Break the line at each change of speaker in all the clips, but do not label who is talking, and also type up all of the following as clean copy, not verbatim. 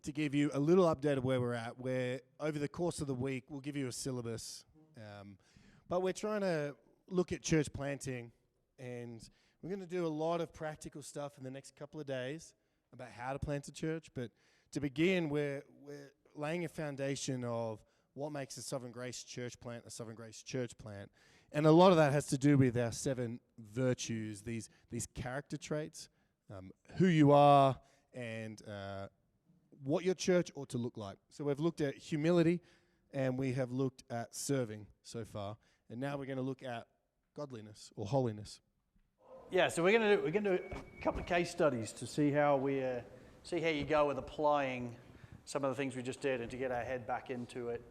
to give you a little update of where we're at, where over the course of the week, we'll give you a syllabus. But we're trying to look at church planting, and we're going to do a lot of practical stuff in the next couple of days about how to plant a church. But to begin, we're laying a foundation of what makes a Sovereign Grace church plant a Sovereign Grace church plant. And a lot of that has to do with our 7 virtues, these character traits, who you are, and what your church ought to look like. So we've looked at humility, and we have looked at serving so far, and now we're going to look at godliness or holiness.
Yeah, so we're going to do a couple of case studies to see how you go with applying some of the things we just did and to get our head back into it.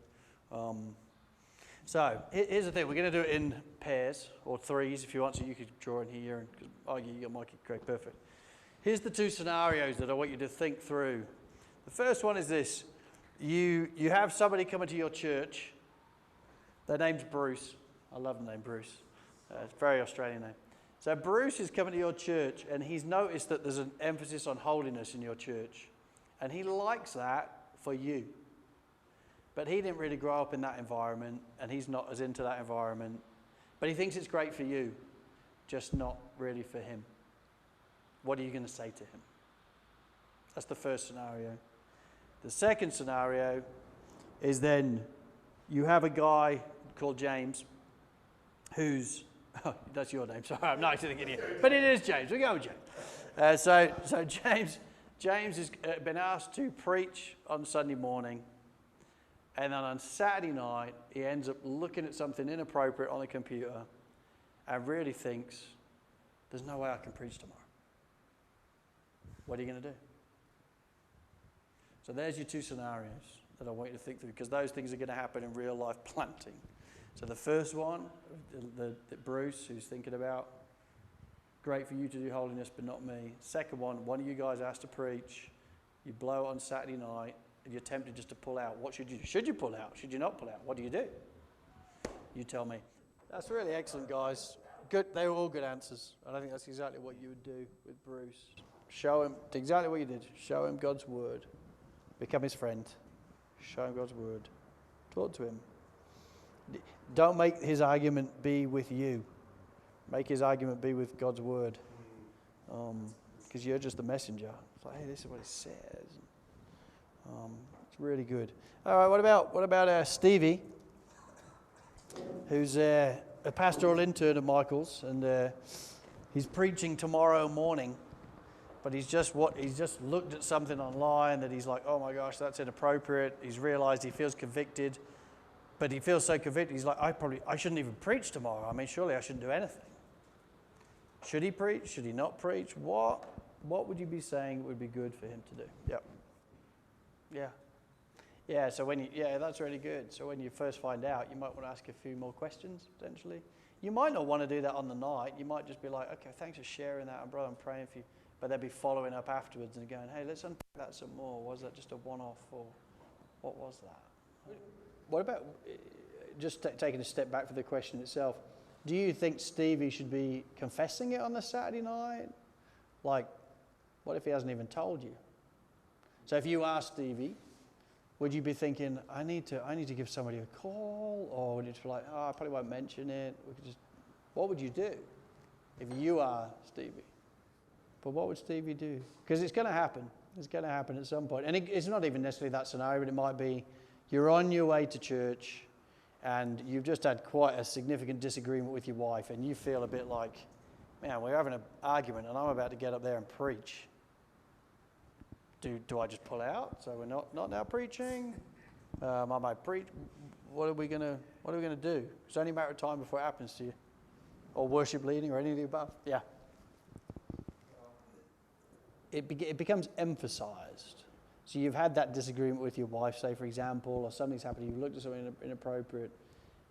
So here's the thing: we're going to do it in pairs or threes if you want. So you could draw in here and argue you got Mikey. Great, perfect. Here's the 2 scenarios that I want you to think through. The first one is this: you have somebody coming to your church. Their name's Bruce. I love the name Bruce. It's a very Australian name. So Bruce is coming to your church, and he's noticed that there's an emphasis on holiness in your church, and he likes that for you. But he didn't really grow up in that environment, and he's not as into that environment. But he thinks it's great for you, just not really for him. What are you going to say to him? That's the first scenario. The second scenario is then you have a guy called James who's... Oh, that's your name. Sorry, I'm not actually thinking you. But it is James. We'll go with James. So James has been asked to preach on Sunday morning. And then on Saturday night, he ends up looking at something inappropriate on the computer and really thinks, there's no way I can preach tomorrow. What are you going to do? So there's your 2 scenarios that I want you to think through, because those things are going to happen in real life planting. So the first one, the Bruce, who's thinking about, great for you to do holiness, but not me. Second one of you guys asked to preach. You blow it on Saturday night, and you're tempted just to pull out. What should you do? Should you pull out? Should you not pull out? What do you do? You tell me. That's really excellent, guys. Good. They were all good answers. And I think that's exactly what you would do with Bruce. Show him exactly what you did. Show him God's word. Become his friend. Show him God's word. Talk to him. Don't make his argument be with you. Make his argument be with God's word. Because you're just the messenger. It's like, hey, this is what it says. It's really good. All right, what about Stevie, who's a pastoral intern of Michael's, and he's preaching tomorrow morning, but he's just looked at something online that he's like, oh my gosh, that's inappropriate. He's realized he feels convicted, but he feels so convicted, he's like, I shouldn't even preach tomorrow. I mean, surely I shouldn't do anything. Should he preach? Should he not preach? What would you be saying would be good for him to do? Yep. Yeah, so that's really good. So when you first find out, you might want to ask a few more questions, potentially. You might not want to do that on the night. You might just be like, okay, thanks for sharing that, and brother, I'm praying for you. But they'll be following up afterwards and going, hey, let's unpack that some more. Was that just a one-off, or what was that? What about, just taking a step back for the question itself, do you think Stevie should be confessing it on the Saturday night? Like, what if he hasn't even told you? So if you asked Stevie, would you be thinking, I need to give somebody a call? Or would you just be like, I probably won't mention it. What would you do if you are Stevie? But what would Stevie do? Because it's going to happen. It's going to happen at some point. And it's not even necessarily that scenario, but it might be you're on your way to church and you've just had quite a significant disagreement with your wife, and you feel a bit like, man, we're having an argument and I'm about to get up there and preach. Do I just pull out? So we're not now preaching? I might preach. What are we gonna do? It's only a matter of time before it happens to you. Or worship leading or any of the above. Yeah. It becomes emphasized. So you've had that disagreement with your wife, say for example, or something's happened, you've looked at something inappropriate.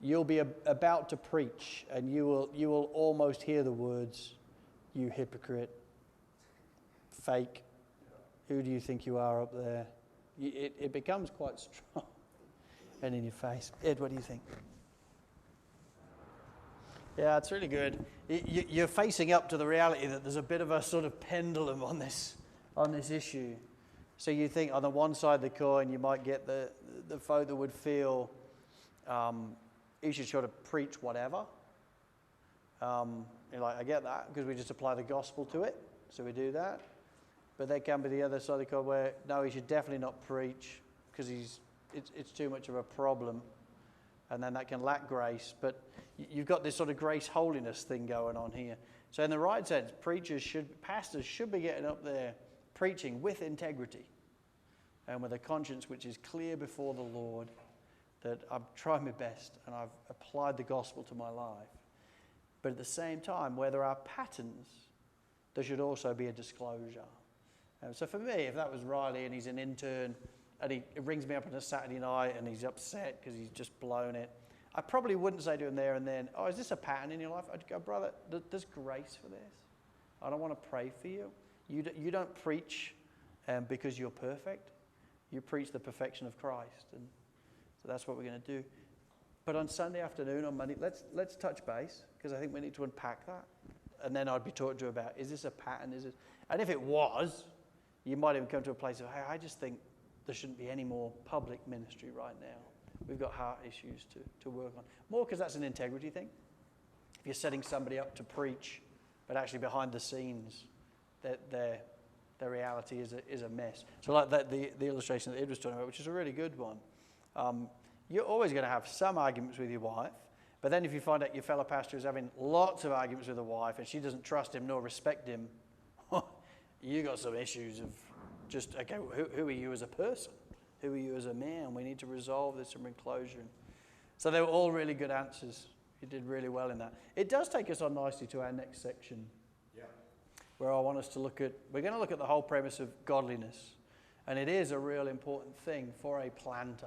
You'll be about to preach, and you will almost hear the words, "You hypocrite," "fake," "Who do you think you are up there?" It becomes quite strong and in your face. Ed, what do you think? Yeah, it's really good. You're facing up to the reality that there's a bit of a sort of pendulum on this issue. So you think on the one side of the coin, you might get the folk that would feel you should sort of preach whatever. You're like, I get that, because we just apply the gospel to it, so we do that. But there can be the other side of the coin where, no, he should definitely not preach, because it's too much of a problem, and then that can lack grace. But you've got this sort of grace holiness thing going on here. So in the right sense, pastors should be getting up there preaching with integrity and with a conscience which is clear before the Lord, that I've tried my best and I've applied the gospel to my life. But at the same time, where there are patterns, there should also be a disclosure. So for me, if that was Riley and he's an intern and he rings me up on a Saturday night and he's upset because he's just blown it, I probably wouldn't say to him there and then, oh, is this a pattern in your life? I'd go, brother, there's grace for this. I don't want to pray for you. You don't preach because you're perfect. You preach the perfection of Christ. And so that's what we're going to do. But on Sunday afternoon, on Monday, let's touch base, because I think we need to unpack that. And then I'd be talking to you about, is this a pattern? Is it? And if it was, you might even come to a place of, hey, I just think there shouldn't be any more public ministry right now. We've got heart issues to work on. More because that's an integrity thing. If you're setting somebody up to preach, but actually behind the scenes, their reality is a mess. So like that, the illustration that Ed was talking about, which is a really good one. You're always going to have some arguments with your wife, but then if you find out your fellow pastor is having lots of arguments with a wife and she doesn't trust him nor respect him, you got some issues of just, okay, who are you as a person? Who are you as a man? We need to resolve this and bring closure. So they were all really good answers. You did really well in that. It does take us on nicely to our next section, where I want us to we're going to look at the whole premise of godliness. And it is a real important thing for a planter.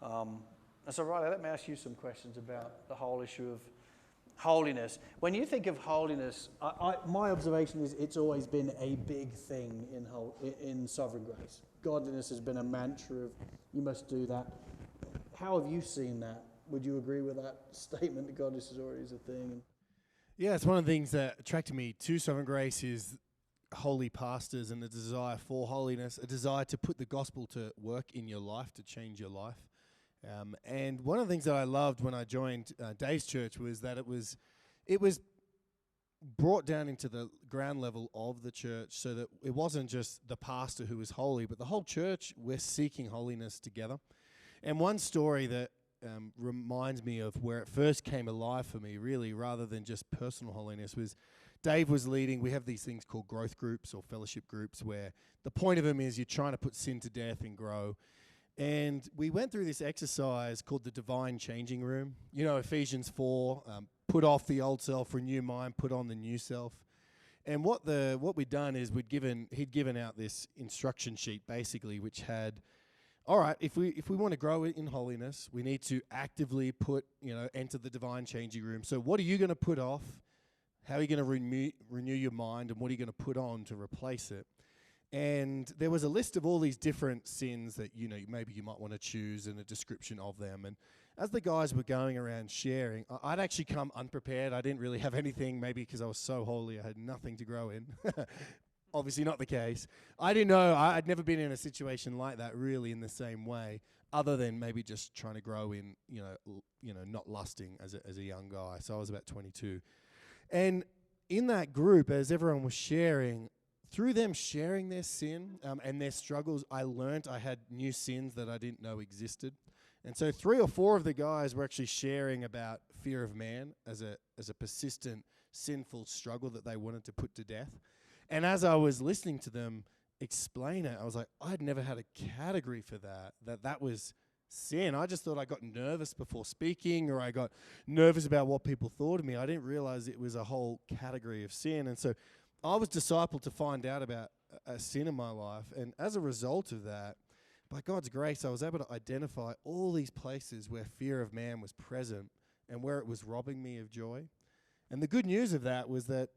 And so, Riley, let me ask you some questions about the whole issue of holiness. When you think of holiness, my observation is it's always been a big thing in sovereign grace. Godliness has been a mantra of, you must do that. How have you seen that? Would you agree with that statement that godliness is always a thing?
Yeah, it's one of the things that attracted me to sovereign grace is holy pastors and the desire for holiness, a desire to put the gospel to work in your life, to change your life. And one of the things that I loved when I joined Dave's church was that it was brought down into the ground level of the church, so that it wasn't just the pastor who was holy, but the whole church, we're seeking holiness together. And one story that reminds me of where it first came alive for me, really, rather than just personal holiness, was Dave was leading. We have these things called growth groups or fellowship groups, where the point of them is you're trying to put sin to death and grow. And we went through this exercise called the divine changing room. You know, Ephesians 4, put off the old self, renew mind, put on the new self. And what we'd done is he'd given out this instruction sheet, basically, which had, all right, if we want to grow in holiness, we need to actively enter the divine changing room. So what are you going to put off? How are you going to renew your mind? And what are you going to put on to replace it? And there was a list of all these different sins that, maybe you might want to choose, and a description of them. And as the guys were going around sharing, I'd actually come unprepared. I didn't really have anything, maybe because I was so holy I had nothing to grow in. Obviously not the case. I didn't know. I'd never been in a situation like that really in the same way, other than maybe just trying to grow in, not lusting as a young guy. So I was about 22. And in that group, as everyone was sharing, through them sharing their sin and their struggles, I learned I had new sins that I didn't know existed. And so 3 or 4 of the guys were actually sharing about fear of man as a persistent, sinful struggle that they wanted to put to death. And as I was listening to them explain it, I was like, I'd never had a category for that was sin. I just thought I got nervous before speaking, or I got nervous about what people thought of me. I didn't realize it was a whole category of sin. And so I was discipled to find out about a sin in my life, and as a result of that, by God's grace, I was able to identify all these places where fear of man was present and where it was robbing me of joy. And the good news of that was that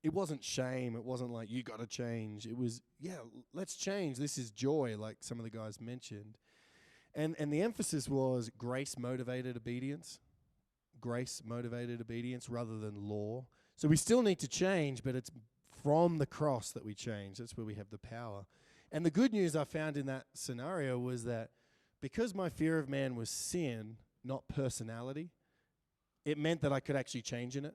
it wasn't shame. It wasn't like, you got to change. It was, let's change. This is joy, like some of the guys mentioned. And the emphasis was grace-motivated obedience. Grace-motivated obedience rather than law. So we still need to change, but it's from the cross that we change. That's where we have the power. And the good news I found in that scenario was that because my fear of man was sin, not personality, it meant that I could actually change in it.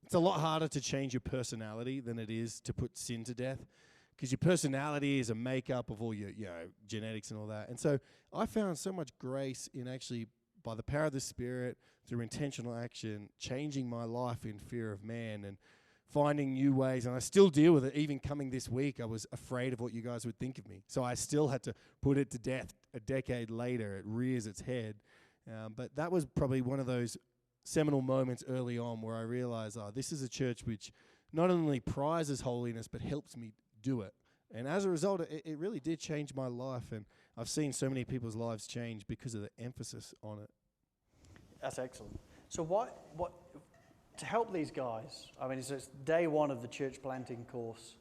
It's a lot harder to change your personality than it is to put sin to death, because your personality is a makeup of all your genetics and all that. And so I found so much grace in actually, by the power of the Spirit, through intentional action, changing my life in fear of man and finding new ways. And I still deal with it. Even coming this week, I was afraid of what you guys would think of me. So I still had to put it to death a decade later. It rears its head. But that was probably one of those seminal moments early on where I realized, this is a church which not only prizes holiness, but helps me do it. And as a result, it really did change my life. And I've seen so many people's lives change because of the emphasis on it.
That's excellent. So what to help these guys? I mean, it's day one of the church planting course,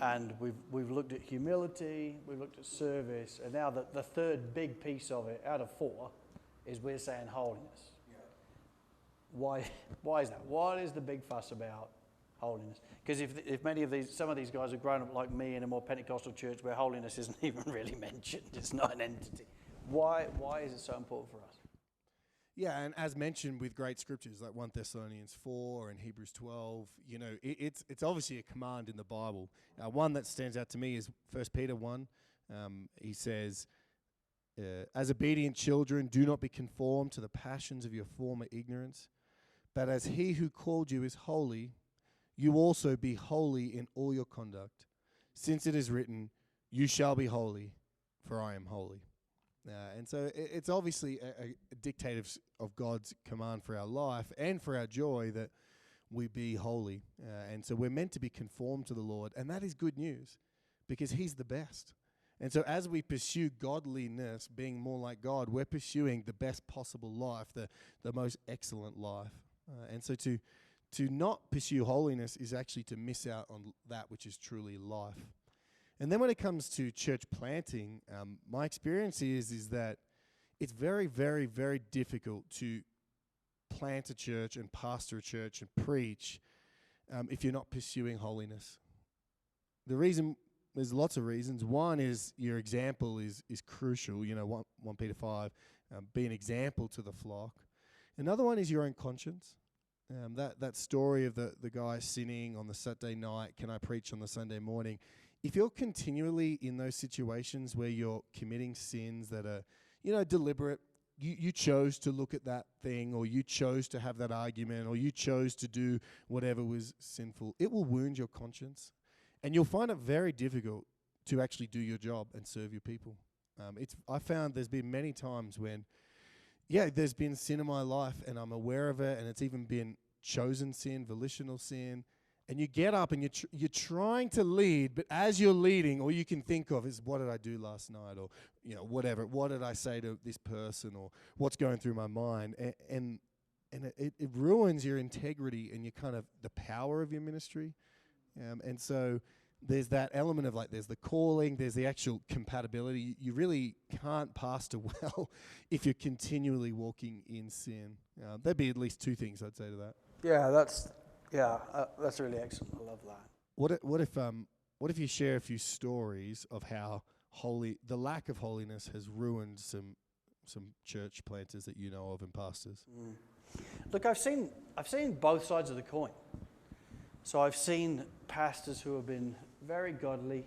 and we've looked at humility, we've looked at service, and now the third big piece of it out of 4 is we're saying holiness. Yeah. Why is that? What is the big fuss about holiness? Because if some of these guys have grown up like me in a more Pentecostal church where holiness isn't even really mentioned, it's not an entity. Why is it so important for us?
Yeah, and as mentioned with great scriptures like 1 Thessalonians 4 and Hebrews 12, it's obviously a command in the Bible. One that stands out to me is 1 Peter 1. He says, as obedient children, do not be conformed to the passions of your former ignorance, but as he who called you is holy, you also be holy in all your conduct, since it is written, you shall be holy, for I am holy. And so it's obviously a dictate of God's command for our life and for our joy that we be holy. And so we're meant to be conformed to the Lord, and that is good news because he's the best. And so as we pursue godliness, being more like God, we're pursuing the best possible life, the most excellent life. And so to not pursue holiness is actually to miss out on that which is truly life. And then when it comes to church planting, my experience is that it's very, very, very difficult to plant a church and pastor a church and preach if you're not pursuing holiness. There's lots of reasons. One is your example is crucial. 1 Peter 5, be an example to the flock. Another one is your own conscience. That story of the guy sinning on the Saturday night, can I preach on the Sunday morning? If you're continually in those situations where you're committing sins that are, deliberate, you chose to look at that thing, or you chose to have that argument, or you chose to do whatever was sinful, it will wound your conscience. And you'll find it very difficult to actually do your job and serve your people. I found there's been many times when, there's been sin in my life, and I'm aware of it, and it's even been chosen sin, volitional sin, and you get up and you're trying to lead, but as you're leading, all you can think of is, what did I do last night, or whatever. What did I say to this person, or what's going through my mind, and it ruins your integrity and your kind of the power of your ministry. And so there's that element of there's the calling, there's the actual compatibility. You really can't pastor well if you're continually walking in sin. There'd be at least 2 things I'd say to that.
Yeah, that's really excellent. I love that.
What if you share a few stories of how the lack of holiness has ruined some church planters that you know of and pastors?
Look, I've seen both sides of the coin. So I've seen pastors who have been very godly.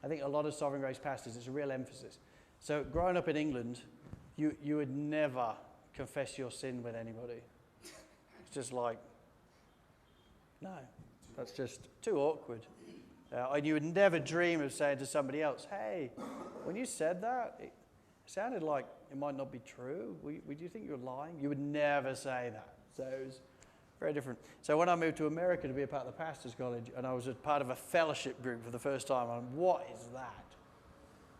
I think a lot of Sovereign Grace pastors, it's a real emphasis. So growing up in England, you would never confess your sin with anybody. It's just no, that's just too awkward. And you would never dream of saying to somebody else, hey, when you said that, it sounded like it might not be true. Would you think you were lying? You would never say that. So it was very different. So when I moved to America to be a part of the Pastors College, and I was a part of a fellowship group for the first time, I'm what is that?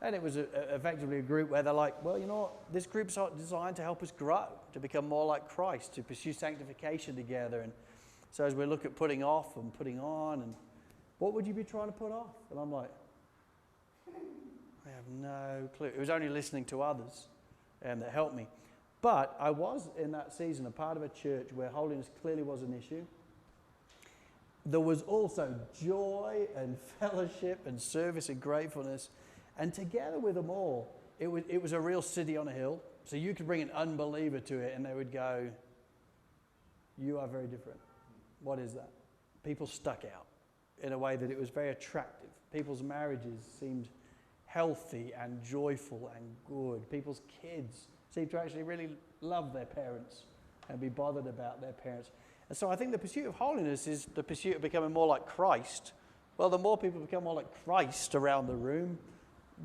And it was effectively a group where they're like, well, this group's designed to help us grow, to become more like Christ, to pursue sanctification together. And so as we look at putting off and putting on, and what would you be trying to put off? And I'm like, I have no clue. It was only listening to others that helped me. But I was, in that season, a part of a church where holiness clearly was an issue. there was also joy and fellowship and service and gratefulness. And together with them all, it was a real city on a hill. So you could bring an unbeliever to it and they would go, you are very different. What is that? People stuck out in a way that it was very attractive. People's marriages seemed healthy and joyful and good. People's kids seemed to actually really love their parents and be bothered about their parents. And so I think the pursuit of holiness is the pursuit of becoming more like Christ. Well, the more people become more like Christ around the room,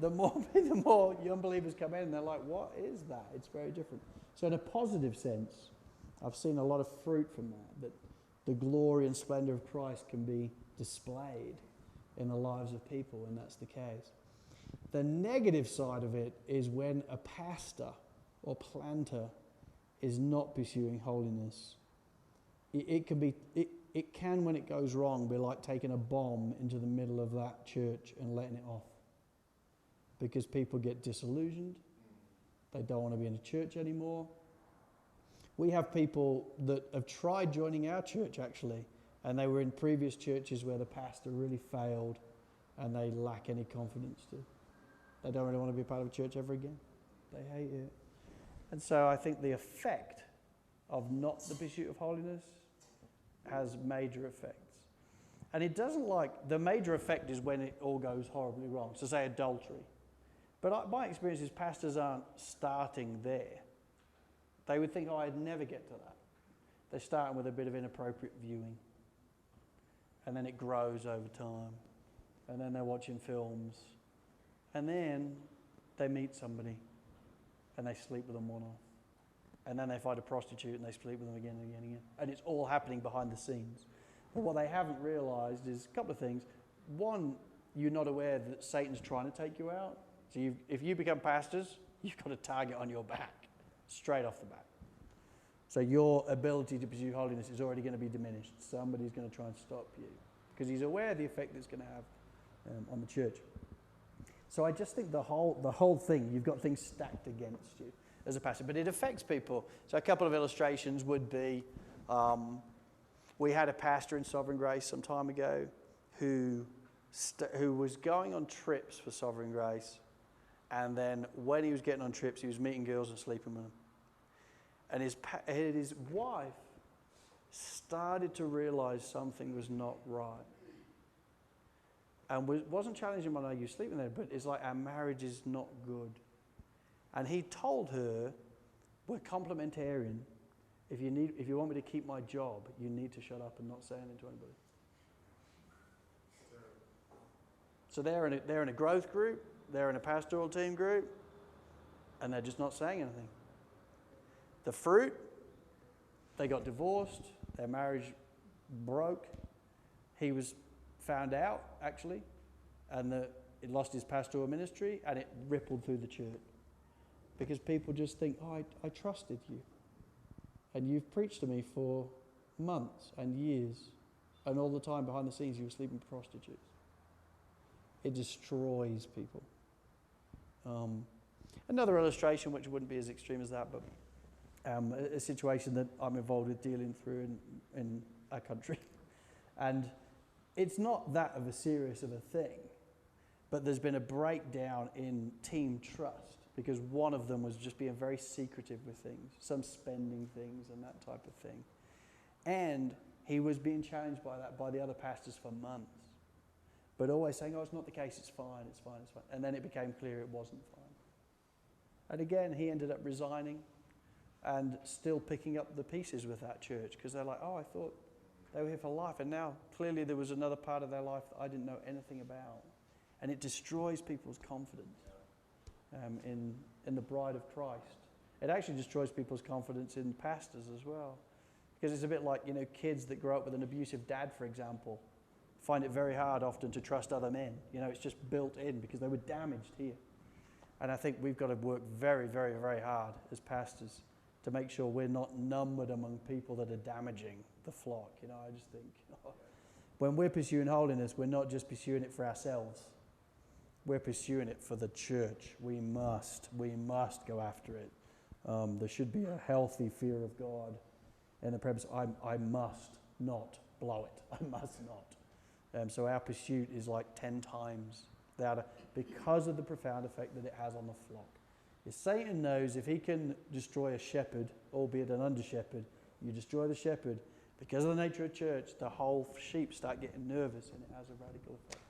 the more young believers come in and they're like, what is that? It's very different. So in a positive sense, I've seen a lot of fruit from that the glory and splendor of Christ can be displayed in the lives of people when that's the case. The negative side of it is when a pastor or planter is not pursuing holiness. It can, when it goes wrong, be like taking a bomb into the middle of that church and letting it off. Because people get disillusioned. They don't want to be in a church anymore. We have people that have tried joining our church, actually, and they were in previous churches where the pastor really failed and they lack any confidence to. They don't really want to be a part of a church ever again. They hate it. And so I think the effect of not the pursuit of holiness has major effects. And it doesn't the major effect is when it all goes horribly wrong. So say adultery. But my experience is pastors aren't starting there. They would think, I'd never get to that. They're starting with a bit of inappropriate viewing. And then it grows over time. And then they're watching films. And then they meet somebody and they sleep with them one off. And then they find a prostitute and they sleep with them again and again and again. And it's all happening behind the scenes. But what they haven't realised is a couple of things. One, you're not aware that Satan's trying to take you out. So if you become pastors, you've got a target on your back, straight off the bat. So your ability to pursue holiness is already going to be diminished. Somebody's going to try and stop you because he's aware of the effect it's going to have on the church. So I just think the whole thing, you've got things stacked against you as a pastor, but it affects people. So a couple of illustrations would be, we had a pastor in Sovereign Grace some time ago who was going on trips for Sovereign Grace, and then when he was getting on trips, he was meeting girls and sleeping with them. And his wife started to realise something was not right. And wasn't challenging him on, are you sleeping there? But it's like, our marriage is not good. And he told her, we're complementarian. If you want me to keep my job, you need to shut up and not say anything to anybody. So they're in a growth group, they're in a pastoral team group, and they're just not saying anything. The fruit, they got divorced, their marriage broke. He was found out, actually, and it lost his pastoral ministry, and it rippled through the church. Because people just think, I trusted you. And you've preached to me for months and years, and all the time behind the scenes you were sleeping with prostitutes. It destroys people. Another illustration, which wouldn't be as extreme as that, but a situation that I'm involved with dealing through in our country. And it's not that of a serious of a thing, but there's been a breakdown in team trust because one of them was just being very secretive with things, some spending things and that type of thing. And he was being challenged by that by the other pastors for months, but always saying, it's not the case, it's fine, it's fine, it's fine. And then it became clear it wasn't fine. And again, he ended up resigning and still picking up the pieces with that church because they're like, I thought they were here for life, and now clearly there was another part of their life that I didn't know anything about. And it destroys people's confidence in the bride of Christ. It actually destroys people's confidence in pastors as well. Because it's a bit like, kids that grow up with an abusive dad, for example, find it very hard often to trust other men. It's just built in because they were damaged here. And I think we've got to work very, very, very hard as pastors to make sure we're not numbered among people that are damaging the flock. I just think when we're pursuing holiness, we're not just pursuing it for ourselves. We're pursuing it for the church. We must go after it. There should be a healthy fear of God in the premise, I must not blow it. I must not. So our pursuit is like 10 times that because of the profound effect that it has on the flock. If Satan knows if he can destroy a shepherd, albeit an under-shepherd, you destroy the shepherd, because of the nature of church, the whole sheep start getting nervous and it has a radical effect.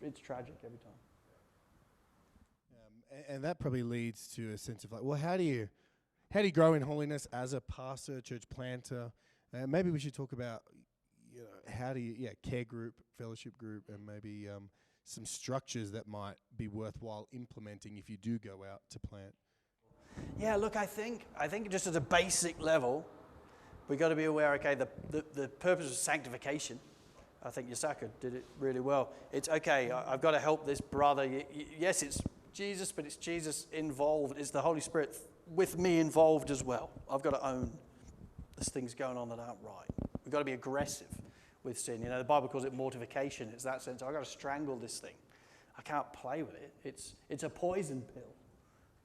It's tragic every time.
And that probably leads to a sense of like, well, how do you grow in holiness as a pastor, church planter? Maybe we should talk about, how do you, care group, fellowship group, and maybe some structures that might be worthwhile implementing if you do go out to plant.
Yeah, look, I think just at a basic level, we've got to be aware, okay, the purpose of sanctification. I think Yasaka did it really well. It's, okay, I've got to help this brother. Yes, it's Jesus, but it's Jesus involved. It's the Holy Spirit with me involved as well. I've got to own there's things going on that aren't right. We've got to be aggressive with sin. The Bible calls it mortification. It's that sense, I've got to strangle this thing. I can't play with it. It's a poison pill.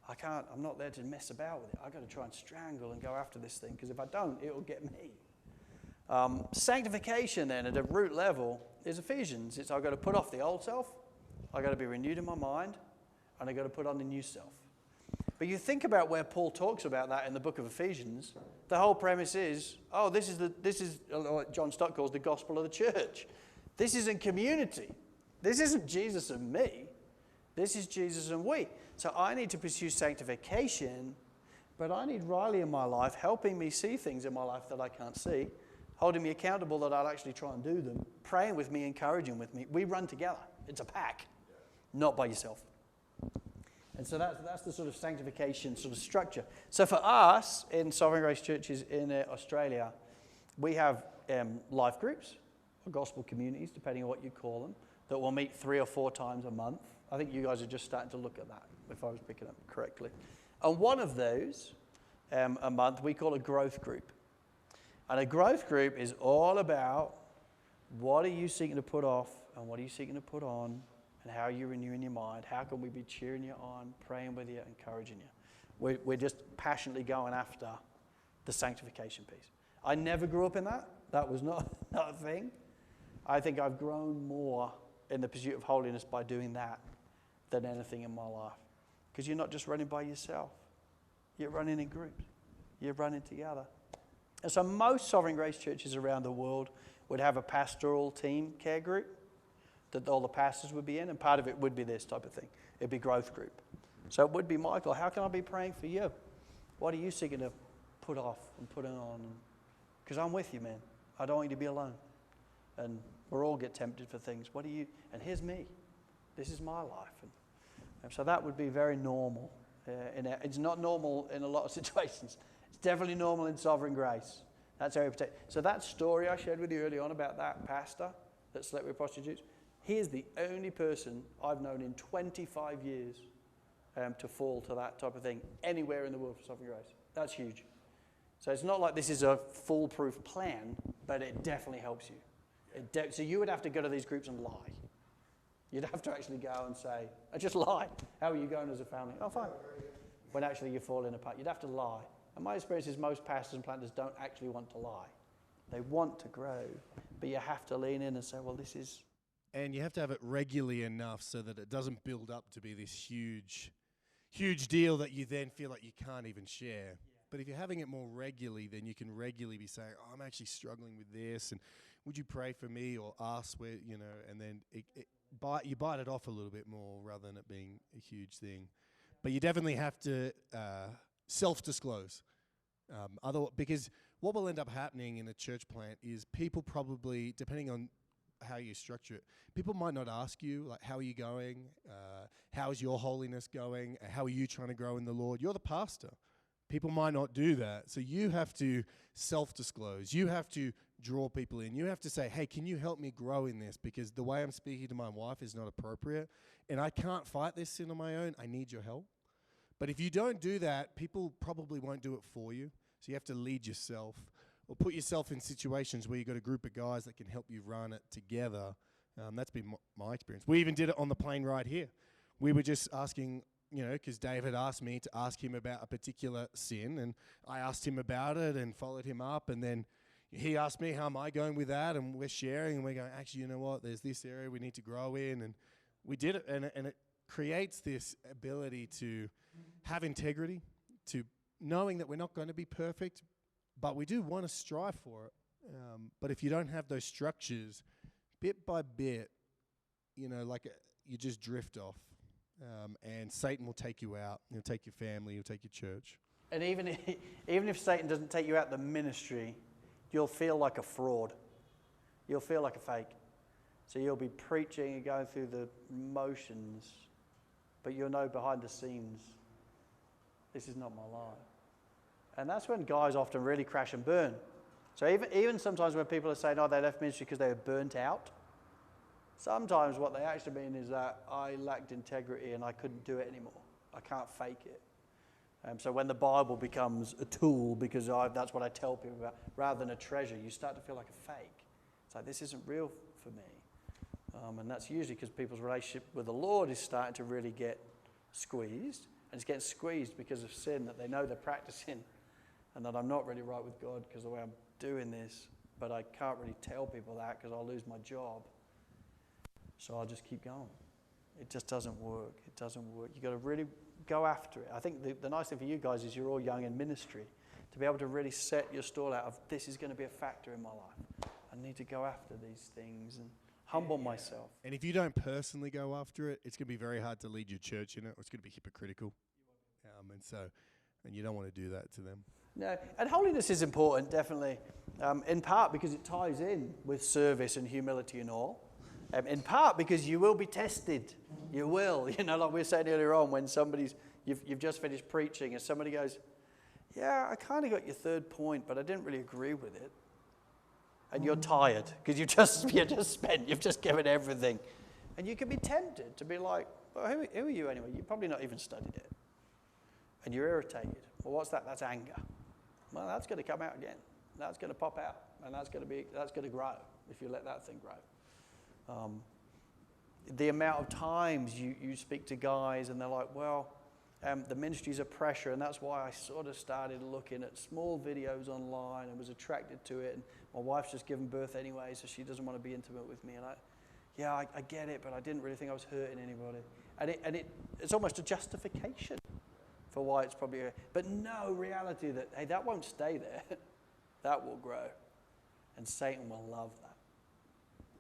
I'm not there to mess about with it. I've got to try and strangle and go after this thing, because if I don't, it will get me. Sanctification then at a root level is Ephesians. It's I've got to put off the old self, I've got to be renewed in my mind, and I've got to put on the new self. But you think about where Paul talks about that in the book of Ephesians, the whole premise is, this is what John Stott calls the gospel of the church. This isn't community. This isn't Jesus and me. This is Jesus and we. So I need to pursue sanctification, but I need Riley in my life helping me see things in my life that I can't see, holding me accountable that I'll actually try and do them, praying with me, encouraging with me. We run together. It's a pack, not by yourself. And so that's the sort of sanctification sort of structure. So for us in Sovereign Grace churches in Australia, we have life groups, or gospel communities, depending on what you call them, that will meet 3 or 4 times a month. I think you guys are just starting to look at that, if I was picking up correctly. And one of those a month we call a growth group. And a growth group is all about what are you seeking to put off and what are you seeking to put on, and how are you renewing your mind? How can we be cheering you on, praying with you, encouraging you? We're just passionately going after the sanctification piece. I never grew up in that. That was not a thing. I think I've grown more in the pursuit of holiness by doing that than anything in my life. Because you're not just running by yourself. You're running in groups. You're running together. And so most Sovereign Grace churches around the world would have a pastoral team care group that all the pastors would be in, and part of it would be this type of thing. It'd be growth group. So it would be, Michael, how can I be praying for you? What are you seeking to put off and put on? Because I'm with you, man. I don't want you to be alone. And we all get tempted for things. What do you, and here's me. This is my life. And so that would be very normal. It's not normal in a lot of situations. It's definitely normal in Sovereign Grace. That's how we protect. So that story I shared with you early on about that pastor that slept with prostitutes, he is the only person I've known in 25 years to fall to that type of thing anywhere in the world for Sovereign Grace. That's huge. So it's not like this is a foolproof plan, but it definitely helps you. So you would have to go to these groups and lie. You'd have to actually go and say, just lie. How are you going as a family? Oh, fine. When actually you're falling apart. You'd have to lie. And my experience is most pastors and planters don't actually want to lie. They want to grow, but you have to lean in and say, well, this is...
And you have to have it regularly enough so that it doesn't build up to be this huge deal that you then feel like you can't even share. Yeah. But if you're having it more regularly, then you can regularly be saying, I'm actually struggling with this, and would you pray for me, or ask where, and then you bite it off a little bit more rather than it being a huge thing. But you definitely have to self-disclose. Because what will end up happening in a church plant is people probably, depending on how you structure it, people might not ask you, like, how are you going? How is your holiness going? How are you trying to grow in the Lord? You're the pastor. People might not do that. So you have to self-disclose. You have to draw people in. You have to say, hey, can you help me grow in this? Because the way I'm speaking to my wife is not appropriate, and I can't fight this sin on my own. I need your help. But if you don't do that, people probably won't do it for you. So you have to lead yourself, or put yourself in situations where you've got a group of guys that can help you run it together. That's been my experience. We even did it on the plane ride here. We were just asking, because David asked me to ask him about a particular sin, and I asked him about it and followed him up, and then, he asked me, how am I going with that? And we're sharing, and we're going, actually, you know what? There's this area we need to grow in. And we did it, and it creates this ability to have integrity, to knowing that we're not going to be perfect, but we do want to strive for it. But if you don't have those structures, bit by bit, you know, you just drift off. And Satan will take you out. He'll take your family. He'll take your church.
And even if Satan doesn't take you out the ministry, you'll feel like a fraud. You'll feel like a fake. So you'll be preaching and going through the motions, but you'll know behind the scenes, this is not my life. And that's when guys often really crash and burn. So even sometimes when people are saying, oh, they left ministry because they were burnt out, sometimes what they actually mean is that I lacked integrity and I couldn't do it anymore. I can't fake it. So when the Bible becomes a tool, because that's what I tell people about, rather than a treasure, you start to feel like a fake. It's like, this isn't real for me. And that's usually because people's relationship with the Lord is starting to really get squeezed. And it's getting squeezed because of sin that they know they're practicing. And that I'm not really right with God because of the way I'm doing this. But I can't really tell people that because I'll lose my job. So I'll just keep going. It just doesn't work. It doesn't work. You've got to really go after it. I think the nice thing for you guys is you're all young in ministry. To be able to really set your stall out of, this is going to be a factor in my life. I need to go after these things and humble myself.
And if you don't personally go after it, it's going to be very hard to lead your church in it. Or it's going to be hypocritical. And you don't want to do that to them.
No, and holiness is important, definitely. In part because it ties in with service and humility and all. In part because you will be tested. You will. You know, like we were saying earlier on, when you've just finished preaching and somebody goes, yeah, I kind of got your third point, but I didn't really agree with it. And you're tired because you've just given everything. And you can be tempted to be like, well, who are you anyway? You've probably not even studied it. And you're irritated. Well, what's that? That's anger. Well, that's going to come out again. That's going to pop out. And that's going to grow if you let that thing grow. The amount of times you speak to guys and they're like, well, the ministry's a pressure, and that's why I sort of started looking at small videos online and was attracted to it. And my wife's just given birth anyway, so she doesn't want to be intimate with me. And I get it, but I didn't really think I was hurting anybody. And it's almost a justification for why it's probably, but no reality that, hey, that won't stay there. That will grow. And Satan will love that.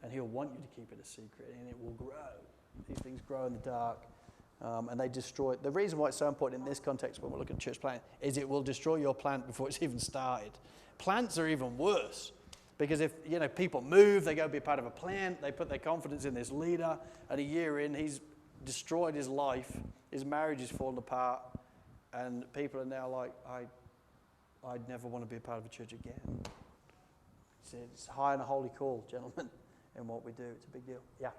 And he'll want you to keep it a secret, and it will grow. These things grow in the dark, and they destroy. The reason why it's so important in this context when we're looking at church plant is it will destroy your plant before it's even started. Plants are even worse, because if people move, they go be a part of a plant, they put their confidence in this leader, and a year in, he's destroyed his life, his marriage is fallen apart, and people are now like, I'd never want to be a part of a church again. It's high and a holy call, gentlemen, in what we do. It's a big deal. Yeah.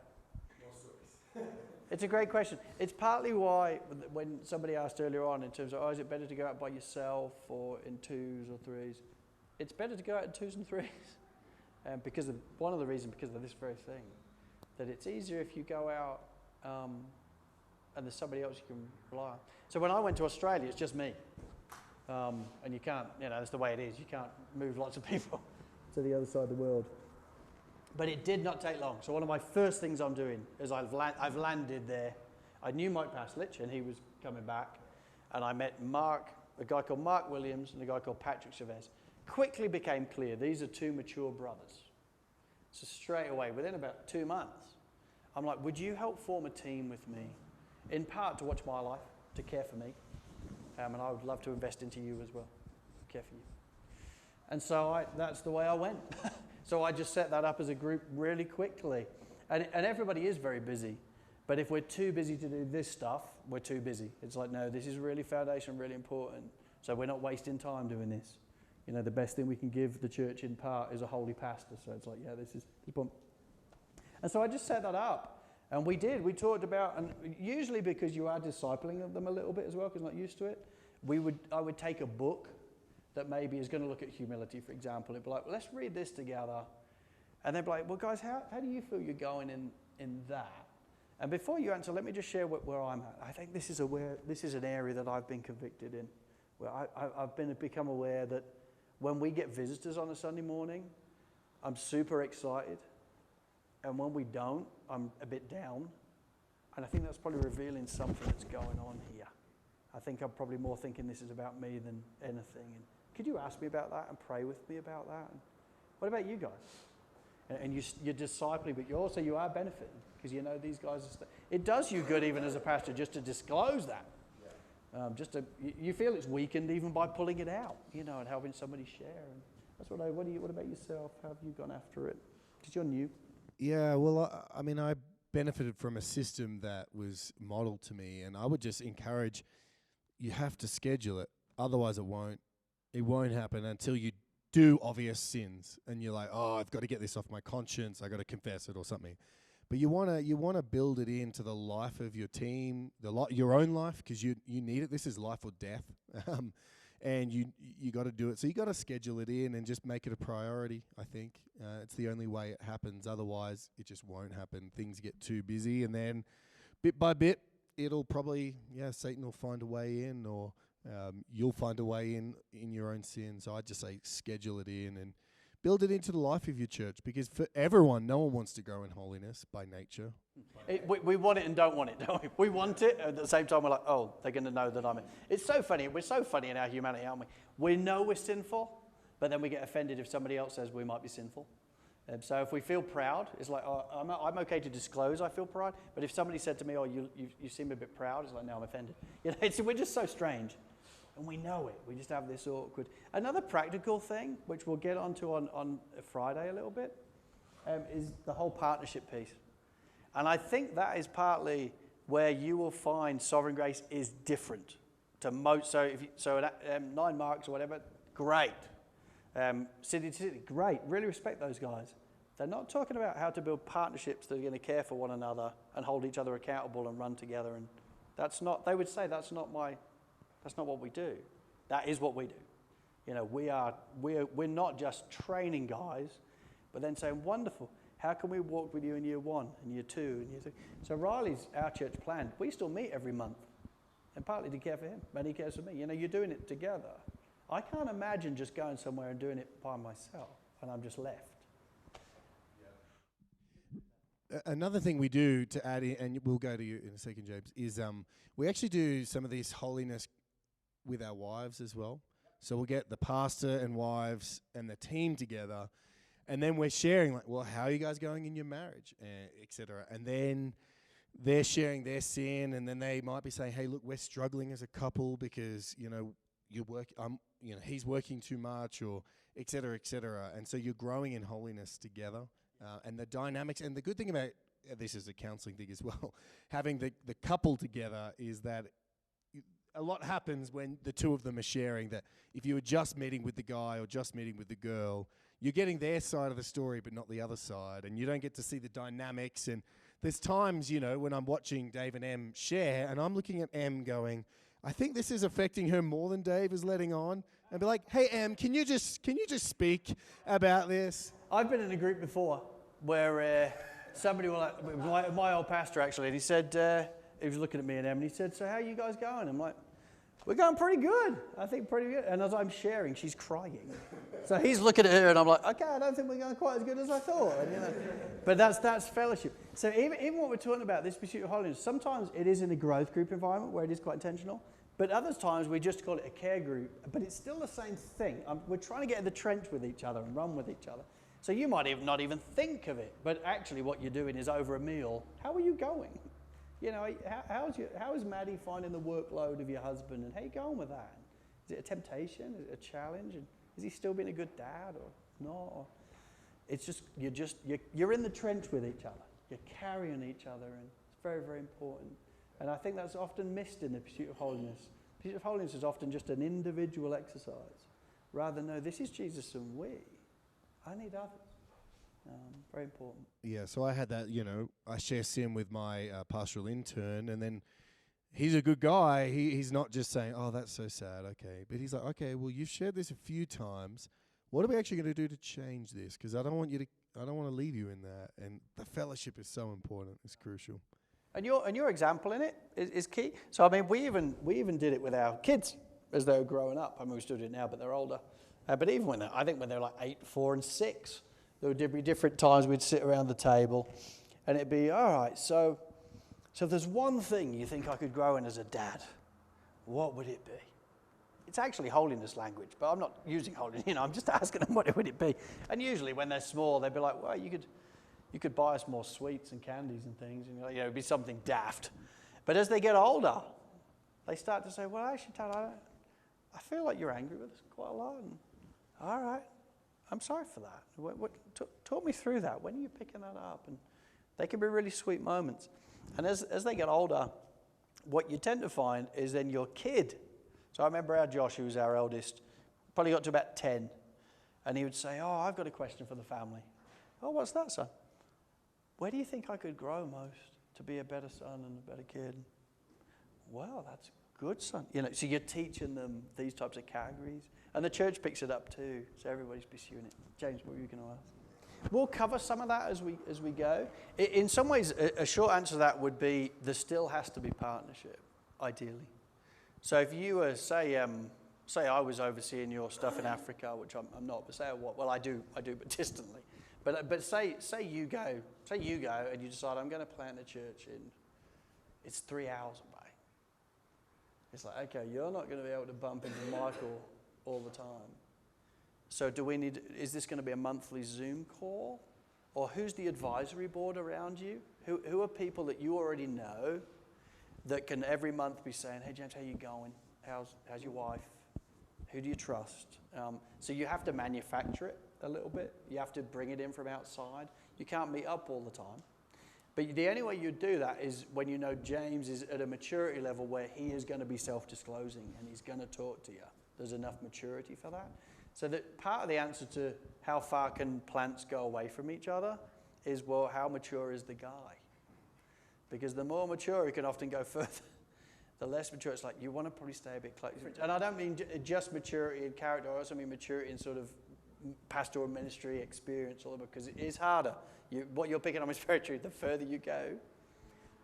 It's a great question. It's partly why when somebody asked earlier on in terms of, is it better to go out by yourself or in twos or threes? It's better to go out in twos and threes. Because of this very thing. That it's easier if you go out and there's somebody else you can rely on. So when I went to Australia, it's just me. And you can't, that's the way it is. You can't move lots of people to the other side of the world. But it did not take long. So one of my first things I'm doing is I've landed there. I knew Mike Paslich, and he was coming back. And I met a guy called Mark Williams and a guy called Patrick Chavez. Quickly became clear, these are two mature brothers. So straight away, within about 2 months, I'm like, would you help form a team with me? In part to watch my life, to care for me. And I would love to invest into you as well, care for you. And so that's the way I went. So I just set that up as a group really quickly. And everybody is very busy. But if we're too busy to do this stuff, we're too busy. It's like, no, this is really foundation, really important. So we're not wasting time doing this. The best thing we can give the church in part is a holy pastor. So it's like, yeah, this is important. And so I just set that up. And we did. We talked about, and usually because you are discipling them a little bit as well, because not used to it, I would take a book that maybe is going to look at humility, for example. It'd be like, well, let's read this together. And they'd be like, well, guys, how do you feel you're going in that? And before you answer, let me just share where I'm at. I think this is an area that I've been convicted in, where I've become aware that When we get visitors on a Sunday morning, I'm super excited. And when we don't, I'm a bit down. And I think that's probably revealing something that's going on here. I think I'm probably more thinking this is about me than anything. And could you ask me about that and pray with me about that? And what about you guys? And you're discipling, but you are benefiting because you know these guys are it does you good even as a pastor just to disclose that. You feel it's weakened even by pulling it out, and helping somebody share. And that's what about yourself? How have you gone after it? Because you're new.
Yeah, well, I benefited from a system that was modeled to me, and I would just encourage, you have to schedule it. Otherwise, it won't happen until you do obvious sins, and you're like, oh, I've got to get this off my conscience. I got to confess it or something. But you wanna build it into the life of your team, your own life, because you need it. This is life or death, and you got to do it. So you got to schedule it in and just make it a priority. I think it's the only way it happens. Otherwise, it just won't happen. Things get too busy, and then bit by bit, it'll probably Satan will find a way in, or you'll find a way in your own sin. So I just say schedule it in and build it into the life of your church, because for everyone, no one wants to grow in holiness by nature.
We want it and don't want it, don't we? We want it, and at the same time we're like, oh, they're going to know that I'm in. It's so funny. We're so funny in our humanity, aren't we? We know we're sinful, but then we get offended if somebody else says we might be sinful. So if we feel proud, it's like, oh, I'm okay to disclose I feel proud, but if somebody said to me, oh, you seem a bit proud, it's like, no, I'm offended. We're just so strange. And we know it. We just have this awkward. Another practical thing, which we'll get onto on Friday a little bit, is the whole partnership piece. And I think that is partly where you will find Sovereign Grace is different to most. So 9 Marks or whatever, great. City to City, great. Really respect those guys. They're not talking about how to build partnerships that are going to care for one another and hold each other accountable and run together. And that's not. They would say that's not what we do. That is what we do. We're not just training guys, but then saying, wonderful, how can we walk with you in year 1 and year 2 and year 3? So Riley's our church plan. We still meet every month, and partly to care for him, and he cares for me. You're doing it together. I can't imagine just going somewhere and doing it by myself, and I'm just left.
Another thing we do to add in, and we'll go to you in a second, James, is we actually do some of this holiness with our wives as well. So we'll get the pastor and wives and the team together, and then we're sharing, like, well, how are you guys going in your marriage, etc. And then they're sharing their sin, and then they might be saying, hey, look, we're struggling as a couple because, he's working too much, or etc., etc. And so you're growing in holiness together. And the dynamics, and the good thing about this is a counseling thing as well, having the couple together is that a lot happens when the two of them are sharing. That if you were just meeting with the guy or just meeting with the girl, you're getting their side of the story but not the other side, and you don't get to see the dynamics. And there's times, when I'm watching Dave and Em share, and I'm looking at Em going, I think this is affecting her more than Dave is letting on, and be like, hey Em, can you just speak about this?
I've been in a group before where somebody was like, my old pastor actually, and he said, he was looking at me and Em, and he said, so how are you guys going? I'm like, we're going pretty good. I think pretty good. And as I'm sharing, she's crying. So he's looking at her, and I'm like, okay, I don't think we're going quite as good as I thought. And, but that's fellowship. So even what we're talking about, this pursuit of holiness, sometimes it is in a growth group environment where it is quite intentional. But other times we just call it a care group, but it's still the same thing. We're trying to get in the trench with each other and run with each other. So you might not even think of it, but actually what you're doing is over a meal, how are you going? How is Maddie finding the workload of your husband, and how are you going with that? Is it a temptation? Is it a challenge? And is he still being a good dad or not? Or it's just you're in the trench with each other. You're carrying each other, and it's very, very important. And I think that's often missed in the pursuit of holiness. The pursuit of holiness is often just an individual exercise, rather than, no, this is Jesus and we. I need others. Very important.
Yeah, so I had that, I share sin with my pastoral intern, and then he's a good guy. He's not just saying, oh, that's so sad, okay. But he's like, okay, well, you've shared this a few times. What are we actually going to do to change this? Because I don't want to leave you in that. And the fellowship is so important. It's crucial.
And your example in it is key. So, I mean, we even did it with our kids as they were growing up. I mean, we still do it now, but they're older. But even I think when they were like 8, 4, and 6, there would be different times we'd sit around the table, and it'd be, all right, so if there's one thing you think I could grow in as a dad, what would it be? It's actually holiness language, but I'm not using holiness. I'm just asking them what would it be. And usually when they're small, they'd be like, well, you could buy us more sweets and candies and things, and it'd be something daft. But as they get older, they start to say, well, actually, Dad, I feel like you're angry with us quite a lot. And, all right, I'm sorry for that. Talk me through that. When are you picking that up? And they can be really sweet moments. And as they get older, what you tend to find is then your kid. So I remember our Josh, who was our eldest, probably got to about 10, and he would say, oh, I've got a question for the family. Oh, what's that, son? Where do you think I could grow most to be a better son and a better kid? Well, that's good, son. So you're teaching them these types of categories. And the church picks it up too, so everybody's pursuing it. James, what were you going to ask? We'll cover some of that as we go. In some ways, a short answer to that would be there still has to be partnership, ideally. So if you were, say I was overseeing your stuff in Africa, which I'm not, but I do, but distantly. But say you go and you decide I'm going to plant a church it's 3 hours away. It's like, okay, you're not going to be able to bump into Michael all the time. So is this going to be a monthly Zoom call? Or who's the advisory board around you? Who are people that you already know that can every month be saying, hey, James, how you going? How's your wife? Who do you trust? So you have to manufacture it a little bit. You have to bring it in from outside. You can't meet up all the time. But the only way you do that is when you know James is at a maturity level where he is going to be self-disclosing and he's going to talk to you. There's enough maturity for that. So that part of the answer to how far can plants go away from each other is, well, how mature is the guy? Because the more mature, he can often go further. The less mature, it's like you want to probably stay a bit closer. And I don't mean just maturity in character. I also mean maturity in sort of pastoral ministry experience, because it is harder. What you're picking up is very true. The further you go,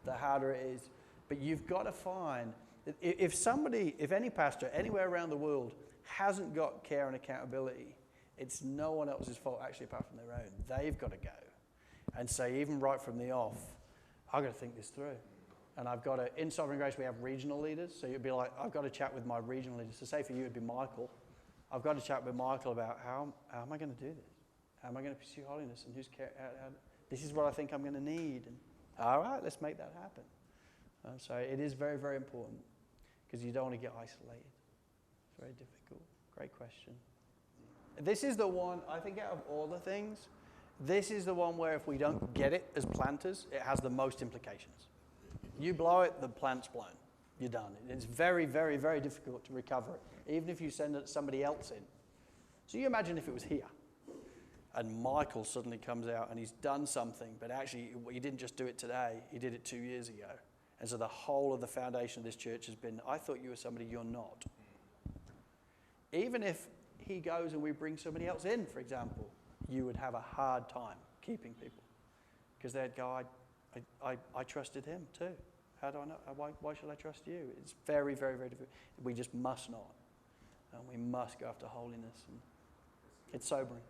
the harder it is. But you've got to find, if any pastor anywhere around the world hasn't got care and accountability, it's no one else's fault actually apart from their own. They've got to go and say, even right from the off, I've got to think this through. And I've got to, in Sovereign Grace, we have regional leaders. So you'd be like, I've got to chat with my regional leaders. So say for you, it'd be Michael. I've got to chat with Michael about how am I going to do this? How am I going to pursue holiness? And this is what I think I'm going to need. And all right, let's make that happen. So it is very, very important because you don't want to get isolated. It's very difficult. Great question. This is the one, I think out of all the things, this is the one where if we don't get it as planters, it has the most implications. You blow it, the plant's blown. You're done. It's very, very, very difficult to recover it, even if you send somebody else in. So you imagine if it was here, and Michael suddenly comes out and he's done something, but actually he didn't just do it today, he did it 2 years ago. And so the whole of the foundation of this church has been, I thought you were somebody you're not. Even if he goes and we bring somebody else in, for example, you would have a hard time keeping people. Because they'd go, I trusted him too. How do I know? Why should I trust you? It's very, very, very difficult. We just must not. And we must go after holiness. And it's sobering.